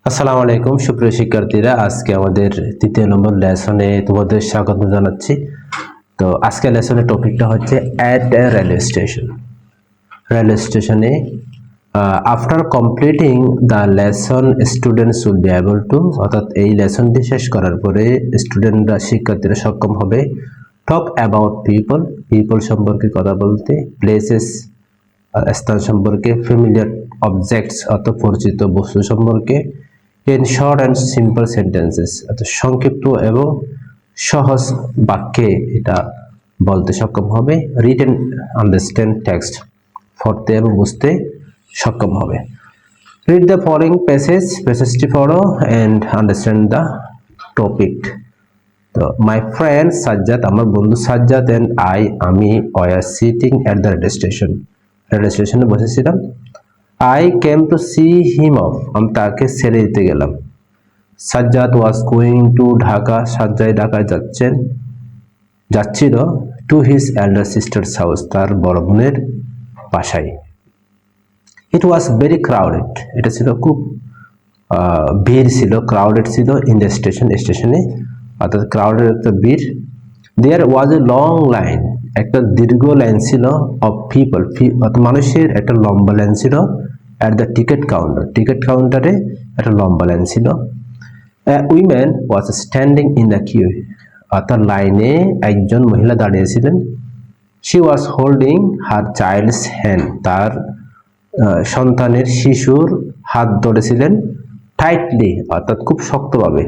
আসসালামু আলাইকুম সুপ্রিয় শিক্ষার্থীরা, আজকে আমাদের তৃতীয় নম্বর লেসনে তোমাদের স্বাগত জানাচ্ছি। তো আজকে লেসনের টপিকটা হচ্ছে অ্যাট এ রেলওয়ে স্টেশন। রেলওয়ে স্টেশনে after completing the lesson students will be able to, অর্থাৎ এই লেসনটি শেষ করার পরে স্টুডেন্টরা শিক্ষার্থীরা সক্ষম হবে টক অ্যাবাউট পিপল, পিপল সম্পর্কে কথা বলতে, প্লেসেস স্থান সম্পর্কে, ফ্যামিলিয়ার অবজেক্টস অর্থাৎ পরিচিত বস্তু সম্পর্কে, in short and simple sentences অর্থাৎ সংক্ষিপ্ত এবং সহজ বাক্যে এটা বলতে সক্ষম হবে। read and understand text পড়তে এবং বুঝতে সক্ষম হবে। read the following passage, প্যাসেজটি পড়ো and understand the topic। তো my friend সাজ্জাদ, আমার বন্ধু সাজ্জাদ and আমি were sitting at the railway station, railway স্টেশনে বসেছিলাম। I came to see him off, আমি তাকে ছেড়ে দিতে গেলাম। Sajjad was going to Dhaka, Sajjad ঢাকায় যাচ্ছিল to his elder sister's house, তার বড় বোনের বাসায়। It was very crowded, এটা ছিল খুব ভিড় ছিল, crowded ছিল in the station, স্টেশনে অর্থাৎ crowded একটা ভিড়। There was a long line, একটা দীর্ঘ লাইন ছিল of people, অর্থাৎ মানুষের একটা লম্বা লাইন ছিল at the ticket counter, ticket কাউন্টারে একটা লম্বা লাইন ছিল। A woman was standing in the queue, অর্থাৎ লাইনে একজন মহিলা দাঁড়িয়েছিলেন। She was holding her child's hand, তার সন্তানের শিশুর হাত ধরেছিলেন tightly, অর্থাৎ খুব শক্তভাবে।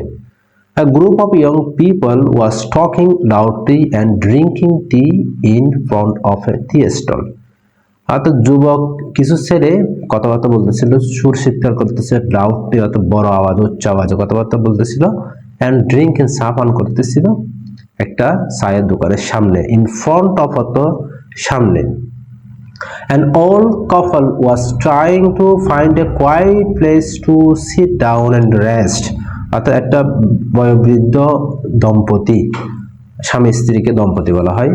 A group of young people was talking loudly and drinking tea in front of a tea stall, অর্থাৎ যুবক কিছু ছেলে কথাবার্তা বলতেছিল, সুর চিৎকার করতেছে, লাউডলি অর্থাৎ বড় আওয়াজ, উচ্চ আওয়াজে কথাবার্তা বলতেছিল, অ্যান্ড ড্রিঙ্কিং চা পান করতেছিল একটা চায়ের দোকানের সামনে, ইন ফ্রন্ট অফ অত সামনে। An old couple was trying to find a quiet place to sit down and rest, অর্থাৎ একটা বয়োবৃদ্ধ দম্পতি, স্বামী স্ত্রীকে দম্পতি বলা হয়,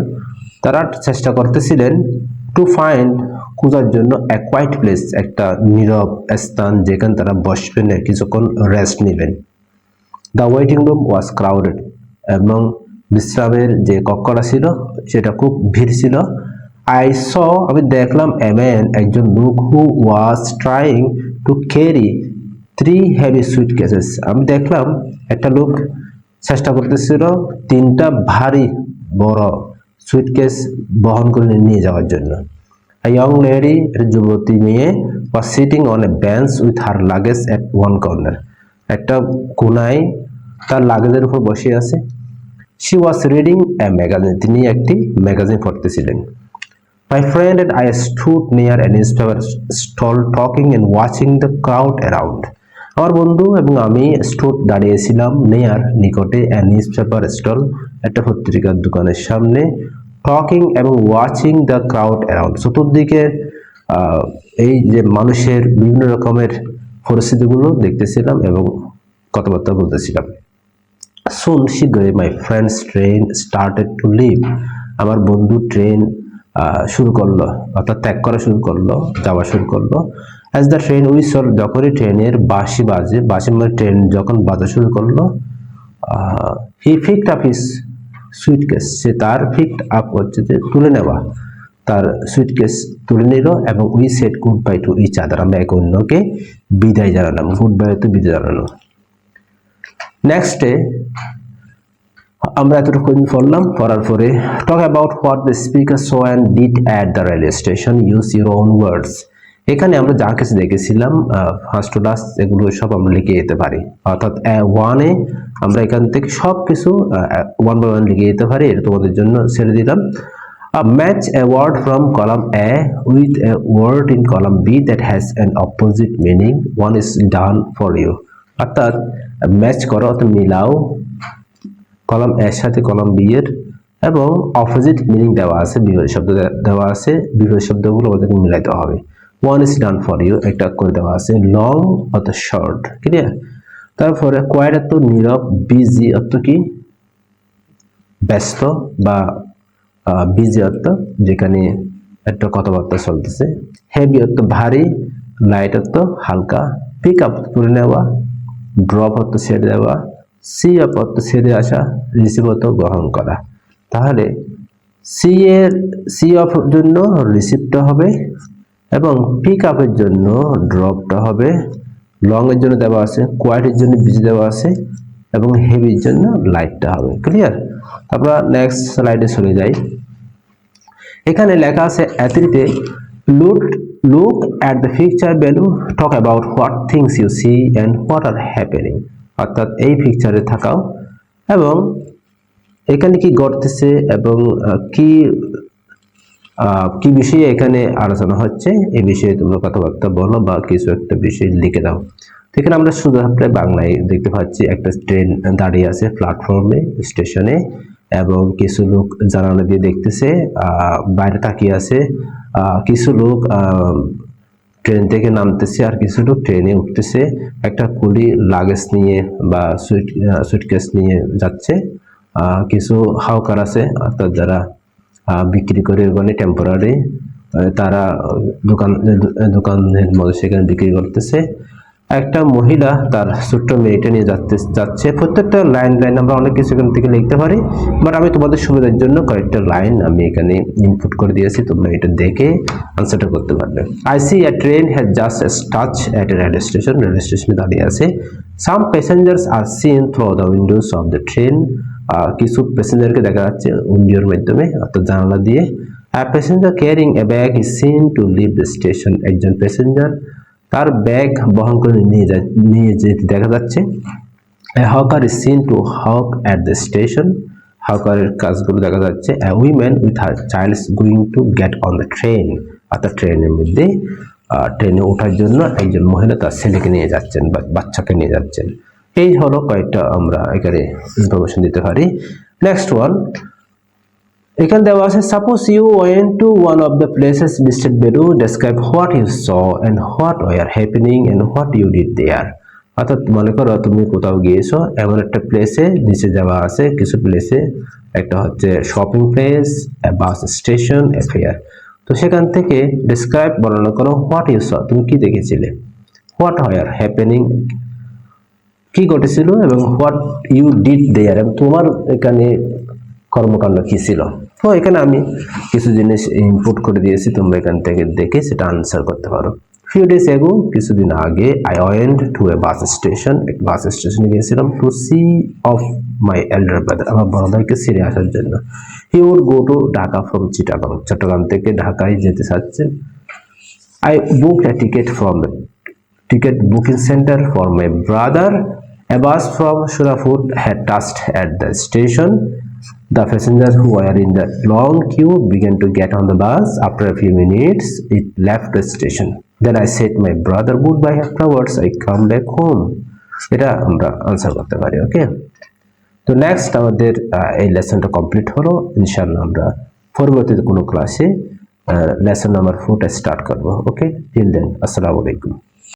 তারা চেষ্টা করতেছিলেন টু ফাইন্ড, খোঁজার জন্য, এ কোয়াইট প্লেস, একটা নীরব স্থান যেখানে তারা বসবেন, কিছুক্ষণ রেস্ট নেবেন। The waiting room was crowded, এবং বিশ্রামের যে কক্ষটা ছিল সেটা খুব ভিড় ছিল। আই স, আমি দেখলাম, এ ম্যান, একজন লোক, who was trying to carry 3 heavy suitcases, আমি দেখলাম একটা লোক চেষ্টা করতেছিল 3টা ভারী বড় সুটকেস বহন করে নিয়ে যাওয়ার জন্য। A young lady, যুবতী মেয়ে, was sitting on a bench with her luggage at one corner, একটা কোনায় তার লাগেজের উপর বসে আছে। She was reading a magazine, তিনি একটি magazine পড়তেছিলেন। My friend and I stood near a newspaper stall talking and watching the crowd around, আমার বন্ধু এবং আমি স্টুড দাঁড়িয়েছিলাম নেয়ার, নিকটে, a newspaper stall, একটা পত্রিকার দোকানের সামনে, টকিং এবং ওয়াচিং দ্য ক্রাউড অ্যারাউন্ড, চতুর্দিকে এই যে মানুষের বিভিন্ন রকমের পরিস্থিতিগুলো দেখতেছিলাম এবং কথাবার্তা বলতেছিলাম। সুন, শীঘ্রই, my friends train started to leave, আমার বন্ধু ট্রেন শুরু করলো, অর্থাৎ ত্যাগ করা শুরু করলো, যাওয়া শুরু করলো। অ্যাজ দ্য ট্রেন হুইসল, যখনই ট্রেনের বাঁশি বাজে, বাঁশি মানে ট্রেন যখন বাজা শুরু করলো, হি পিকড আপ হিজ সুইটকেস, সে তার পিকড আপ হচ্ছে যে তুলে নেওয়া, তার সুইটকেস তুলে নিল, এবং we said good bye to each other, আমরা একে অন্যকে বিদায় জানালাম, গুড বাই তো বিদায় জানানো। নেক্সটে আমরা এতটুকু পড়লাম, পড়ার পরে টক about what the speaker so and did at the railway station, use your own words. এখানে আমরা যা কিছু দেখেছিলাম ফার্স্ট টু লাস্ট, এগুলো সব আমরা লিখে যেতে পারি, অর্থাৎ ওয়ানে আমরা এখান থেকে সব কিছু ওয়ান বাই ওয়ান লিখে যেতে পারি, এটা তোমাদের জন্য ছেড়ে দিলাম। Match a word from column A with a word in column B that has an opposite meaning, one is done for you, অর্থাৎ ম্যাচ করো, অর্থাৎ মিলাও কলাম এর সাথে কলাম বি এর, এবং অপোজিট মিনিং দেওয়া আছে, বিপরীত শব্দ দেওয়া আছে, বিপরীত শব্দগুলো আমাদেরকে মিলাইতে হবে। One is done for you একটা করে দেওয়া আছে, লং অর্থাৎ শর্ট, ক্লিয়ার। তারপরে কোয়াইট অর্থ নীরব, বিজি অর্থ কি ব্যস্ত বা বিজি অর্থ যেখানে একটা কথাবার্তা চলতেছে, হেভি অর্থ ভারী, লাইট অর্থ হালকা, পিক আপ তুলে নেওয়া, ড্রপ অর্থ ছেড়ে দেওয়া, সি আপ অর্থ ছেড়ে আসা, রিসিভ অর্থ গ্রহণ করা। তাহলে সি অফ জন্য রিসিভটা হবে এবং পিক আপের জন্য ড্রপটা হবে, লং এর জন্য দেওয়া আছে, কোয়াইটের জন্য বিজি দেওয়া আছে এবং হেভির জন্য লাইটটা হবে। ক্লিয়ার? আমরা নেক্সট স্লাইডে চলে যাই। এখানে লেখা আছে অ্যাথিরিতে look at the picture value, talk about what things you see and what are happening. অর্থাৎ এই পিকচারে থাকাও এবং এখানে কি ঘটতেছে এবং কি বিষয়ে এখানে আলোচনা হচ্ছে এই বিষয়ে তোমরা কথাবার্তা বলো বা কিছু একটা বিষয় লিখে দাও। তো এখানে আমরা শুধু বাংলায় দেখতে পাচ্ছি একটা ট্রেন দাঁড়িয়ে আছে প্ল্যাটফর্মে স্টেশনে এবং কিছু লোক জানালা দিয়ে দেখতেছে, বাইরে তাকিয়ে আছে, কিছু লোক ট্রেন থেকে নামতেছে আর কিছু লোক ট্রেনে উঠতেছে। একটা কুলি লাগেজ নিয়ে বা সুটকেস নিয়ে যাচ্ছে। কিছু হাওকার আছে অর্থাৎ যারা বিক্রি করে ওখানে টেম্পোরারি, তারা দোকানের মধ্যে সেখানে বিক্রি করতেছে। একটা মহিলা তার ছোট্ট মেয়েটা নিয়ে যাচ্ছে। প্রত্যেকটা লাইন আমরা অনেক কিছু এখান থেকে লিখতে পারি, বাট আমি তোমাদের সুবিধার জন্য কয়েকটা লাইন আমি এখানে ইনপুট করে দিয়েছি, তোমরা এটা দেখে আনসারটা করতে পারবে। I see a train has just touch at a rail station, rail স্টেশনে দাঁড়িয়ে আছে। Some passengers are seen through the windows of the train, কিছু প্যাসেঞ্জারকে দেখা যাচ্ছে উইন্ডোর মাধ্যমে অর্থাৎ জানালা দিয়ে। A passenger carrying a bag is seen to leave the station, একজন প্যাসেঞ্জার তার ব্যাগ বহন করে নিয়ে যেতে দেখা যাচ্ছে। A hawker is seen to hawk at the station, হকারের কাজগুলো দেখা যাচ্ছে। A woman with her child is going to get on the train, অর্থাৎ ট্রেনের মধ্যে ট্রেনে ওঠার জন্য একজন মহিলা তার ছেলেকে নিয়ে যাচ্ছেন বা বাচ্চাকে নিয়ে যাচ্ছেন। এই হলো কয়েকটা আমরা এখানে ইনফরমেশন দিতে পারি। নেক্সট ওয়ান, এখানে দেওয়া আছে suppose you went to one of the places listed below, describe what you saw and what were happening and what you did there. অর্থাৎ মনে করো তুমি কোথাও গিয়েছো, এমন একটা প্লেসে নিচে যাওয়া আছে কিছু প্লেসে, একটা হচ্ছে shopping place, bus station, fair. তো সেখান থেকে ডেসক্রাইব বর্ণনা করো হোয়াট ইউ স, তুমি কি দেখেছিলে, হোয়াট ওয়ার হ্যাপেনিং কি ঘটেছিল এবং হোয়াট ইউ ডিড দেয়ার এবং তোমার এখানে কর্মকাণ্ড কি ছিল। তো এখানে আমি কিছু জিনিস ইনপুট করে দিয়েছি, তোমরা এখান থেকে দেখে সেটা আনসার করতে পারো। ফিউ ডেজ এগো, কিছুদিন আগে, I went to a bus station, এক বাস স্টেশনে গিয়েছিলাম, to see off my elder brother, আমার বড় ভাইকে ছেড়ে আসার জন্য। He would go to Dhaka from Chittagong, Chattogram থেকে ঢাকায় যেতে চাচ্ছেন। I booked a ticket from the ticket booking centre for my brother. A bus from Surapur had touched at the station. The passengers who were in the long queue began to get on the bus. After a few minutes, it left the station. Then I said my brother goodbye. Afterwards, I come back home. এটা আমরা answer করতে পারি। ওকে, তো next আমাদের এই লেসনটা complete হলো। ইনশাআল্লাহ আমরা পরবর্তীতে কোনো ক্লাসে লেসন নাম্বার 4টা স্টার্ট করব। ওকে, টিল দেন আসসালামু আলাইকুম।